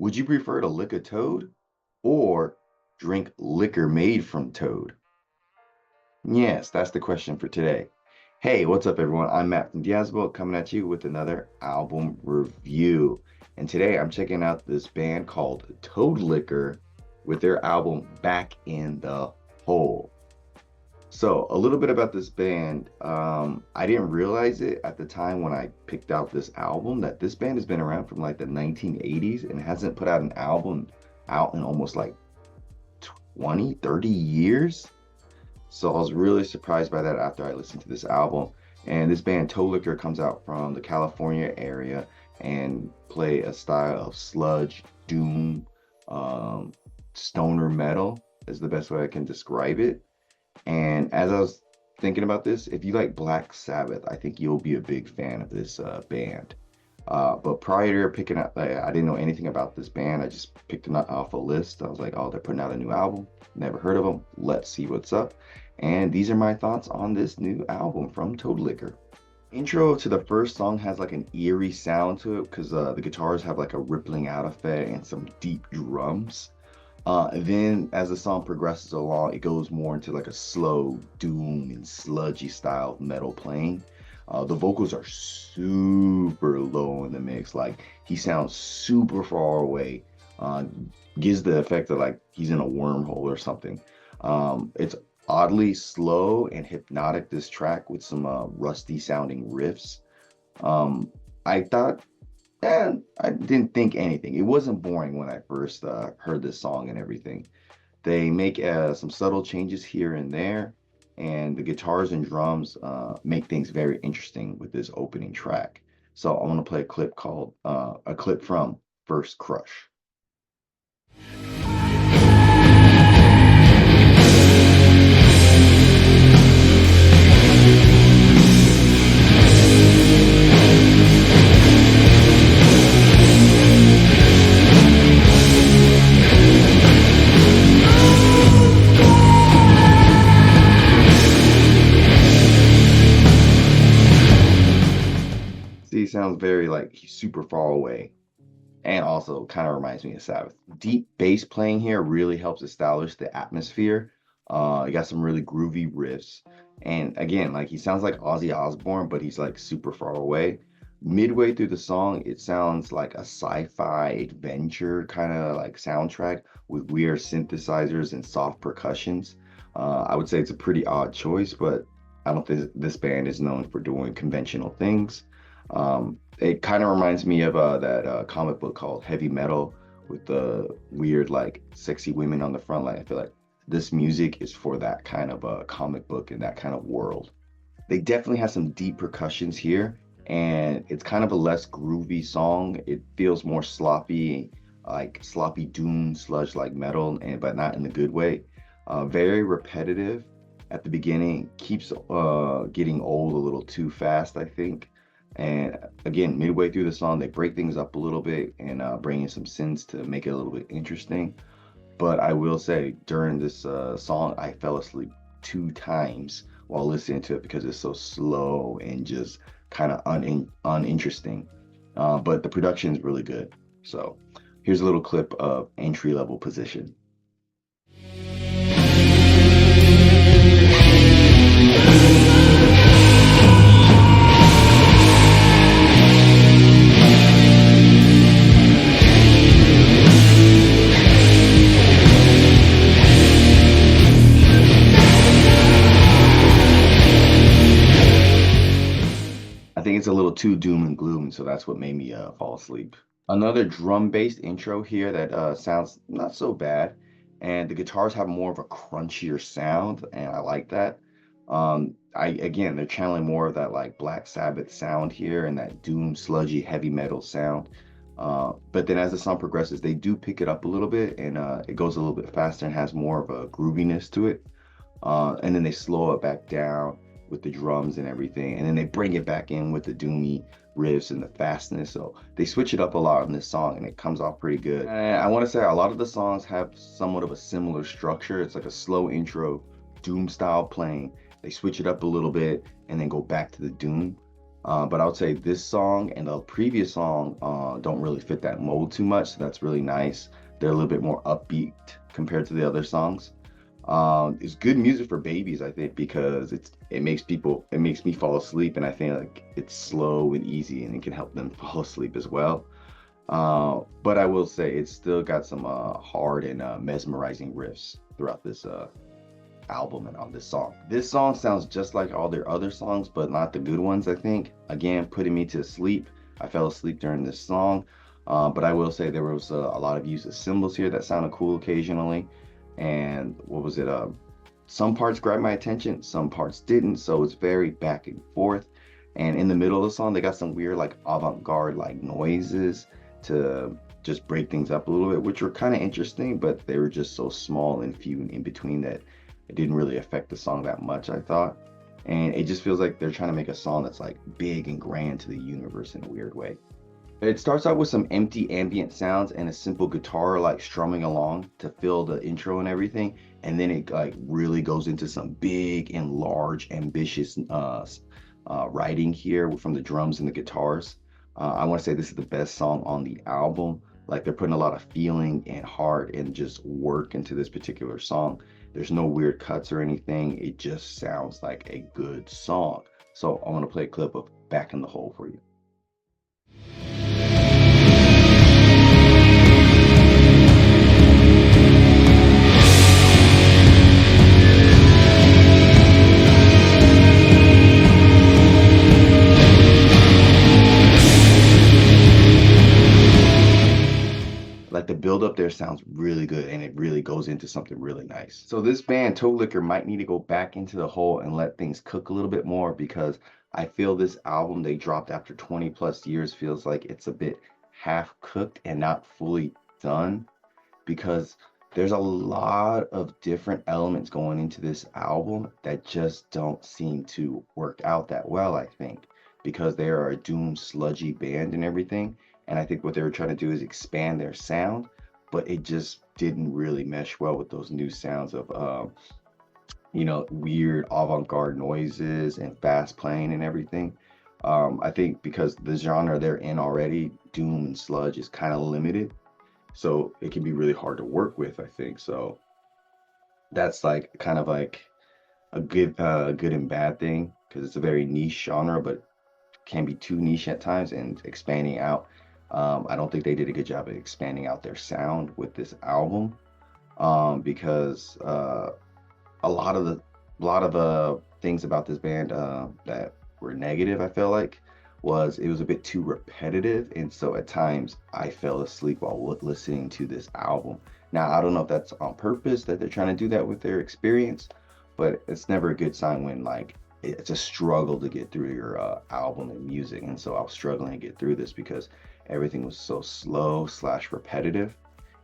Would you prefer to lick a toad or drink liquor made from toad? Yes, that's the question for today. Hey, what's up, everyone? I'm Matt from Diazable coming at you with another album review. And today I'm checking out this band called Toadliquor with their album Back in the Hole. So, a little bit about this band. I didn't realize it at the time when I picked out this album that this band has been around from like the 1980s and hasn't put out an album out in almost like 20, 30 years. So I was really surprised by that after I listened to this album. And this band, Toe Liquor, comes out from the California area and play a style of sludge, doom, um, stoner metal is the best way I can describe it. And as I was thinking about this, if you like Black Sabbath, I think you'll be a big fan of this band. But prior to picking up, I didn't know anything about this band. I just picked it off a list. I was like, oh, they're putting out a new album. Never heard of them. Let's see what's up. And these are my thoughts on this new album from Toadliquor. Intro to the first song has like an eerie sound to it because the guitars have like a rippling out effect and some deep drums. Then as the song progresses along, it goes more into like a slow doom and sludgy style of metal playing. The vocals are super low in the mix. Like he sounds super far away. Uh, Gives the effect of like he's in a wormhole or something. It's oddly slow and hypnotic, this track with some rusty sounding riffs. Um, I thought, I didn't think anything. It wasn't boring when I first heard this song and everything. They make some subtle changes here and there, and the guitars and drums make things very interesting with this opening track. So I want to play a clip from First Crush. See, it sounds very like he's super far away, and also kind of reminds me of Sabbath. Deep bass playing here really helps establish the atmosphere. You got some really groovy riffs, and again, like he sounds like Ozzy Osbourne, but he's like super far away. Midway through the song, it sounds like a sci-fi adventure kind of like soundtrack with weird synthesizers and soft percussions. I would say it's a pretty odd choice, but I don't think this band is known for doing conventional things. It kind of reminds me of that comic book called Heavy Metal with the weird, like, sexy women on the front. Like, I feel like this music is for that kind of comic book and that kind of world. They definitely have some deep percussions here, and it's kind of a less groovy song. It feels more sloppy, like sloppy doom, sludge like metal, and but not in the good way. Very repetitive at the beginning, keeps getting old a little too fast, I think. And again, midway through the song, they break things up a little bit and bring in some synths to make it a little bit interesting. But I will say, during this song, I fell asleep 2 times while listening to it because it's so slow and just kind of uninteresting. But the production is really good. So here's a little clip of entry level position. I think it's a little too doom and gloom, so that's what made me fall asleep. Another drum-based intro here that sounds not so bad, and the guitars have more of a crunchier sound, and I like that. I again, they're channeling more of that like Black Sabbath sound here and that doom, sludgy, heavy metal sound. But then as the song progresses, they do pick it up a little bit, and it goes a little bit faster and has more of a grooviness to it. And then they slow it back down with the drums and everything, and then they bring it back in with the doomy riffs and the fastness. So they switch it up a lot on this song, and it comes off pretty good. And I want to say a lot of the songs have somewhat of a similar structure. It's like a slow intro, doom style playing. They switch it up a little bit and then go back to the doom. But I would say this song and the previous song don't really fit that mold too much. So that's really nice. They're a little bit more upbeat compared to the other songs. It's good music for babies, I think, because it makes me fall asleep, and I think like it's slow and easy, and it can help them fall asleep as well. But I will say it's still got some hard and mesmerizing riffs throughout this album and on this song. This song sounds just like all their other songs, but not the good ones, I think. Again, putting me to sleep. I fell asleep during this song. But I will say there was a lot of use of cymbals here that sounded cool occasionally. And what was it? Some parts grabbed my attention, some parts didn't. So it's very back and forth. And in the middle of the song, they got some weird, like avant-garde, like noises to just break things up a little bit, which were kind of interesting, but they were just so small and few and in between that it didn't really affect the song that much, I thought. And it just feels like they're trying to make a song that's like big and grand to the universe in a weird way. It starts out with some empty ambient sounds and a simple guitar like strumming along to fill the intro and everything. And then it like really goes into some big and large, ambitious writing here from the drums and the guitars. I want to say this is the best song on the album. Like they're putting a lot of feeling and heart and just work into this particular song. There's no weird cuts or anything. It just sounds like a good song. So I want to play a clip of Back in the Hole for you. Like the build up there sounds really good and it really goes into something really nice. So this band, Toadliquor, might need to go back into the hole and let things cook a little bit more because I feel this album they dropped after 20 plus years feels like it's a bit half cooked and not fully done because there's a lot of different elements going into this album that just don't seem to work out that well, I think, because they are a doom sludgy band and everything. And I think what they were trying to do is expand their sound, but it just didn't really mesh well with those new sounds of, weird avant-garde noises and fast playing and everything. I think because the genre they're in already, doom and sludge, is kind of limited, so it can be really hard to work with, I think. So that's like kind of like a good and bad thing because it's a very niche genre, but can be too niche at times and expanding out. I don't think they did a good job of expanding out their sound with this album because a lot of things about this band that were negative, I felt like, was it was a bit too repetitive, and so at times I fell asleep while listening to this album. Now I don't know if that's on purpose that they're trying to do that with their experience, but it's never a good sign when like it's a struggle to get through your album and music. And so I was struggling to get through this because everything was so slow slash repetitive,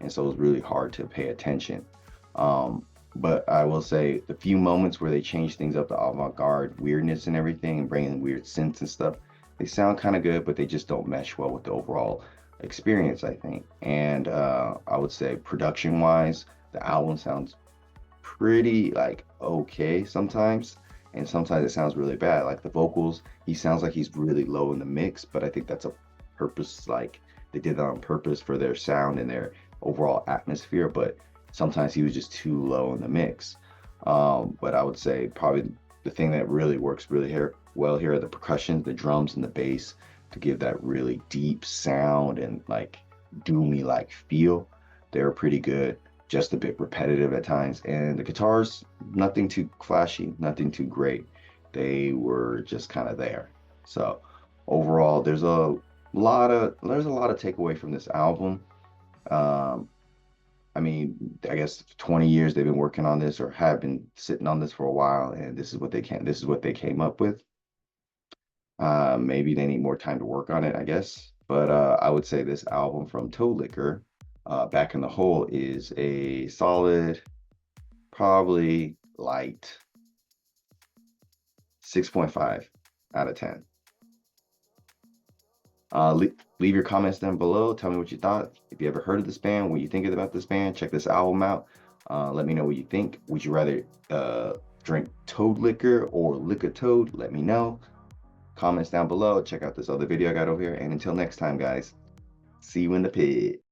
and so it was really hard to pay attention. But I will say the few moments where they change things up, the avant-garde weirdness and everything, and bring in weird synths and stuff, they sound kind of good, but they just don't mesh well with the overall experience, I think. And I would say production-wise, the album sounds pretty like okay sometimes, and sometimes it sounds really bad. Like the vocals, he sounds like he's really low in the mix, but I think that's a purpose, like they did that on purpose for their sound and their overall atmosphere, but sometimes he was just too low in the mix. But I would say probably the thing that really works really well here are the percussion, the drums and the bass to give that really deep sound and like doomy like feel. They're pretty good, just a bit repetitive at times. And the guitars, nothing too flashy, nothing too great. They were just kind of there. So overall, there's a lot of takeaway from this album. Um, I mean, I guess 20 years they've been working on this or have been sitting on this for a while, and this is what they came up with. Maybe they need more time to work on it, I guess. But I would say this album from Toadliquor, Back in the Hole, is a solid, probably light 6.5 out of 10. Leave your comments down below. Tell me what you thought. If you ever heard of this band, what you think about this band, check this album out. Let me know what you think. Would you rather drink Toadliquor or lick a toad? Let me know. comments down below. Check out this other video I got over here. And until next time, guys, see you in the pit.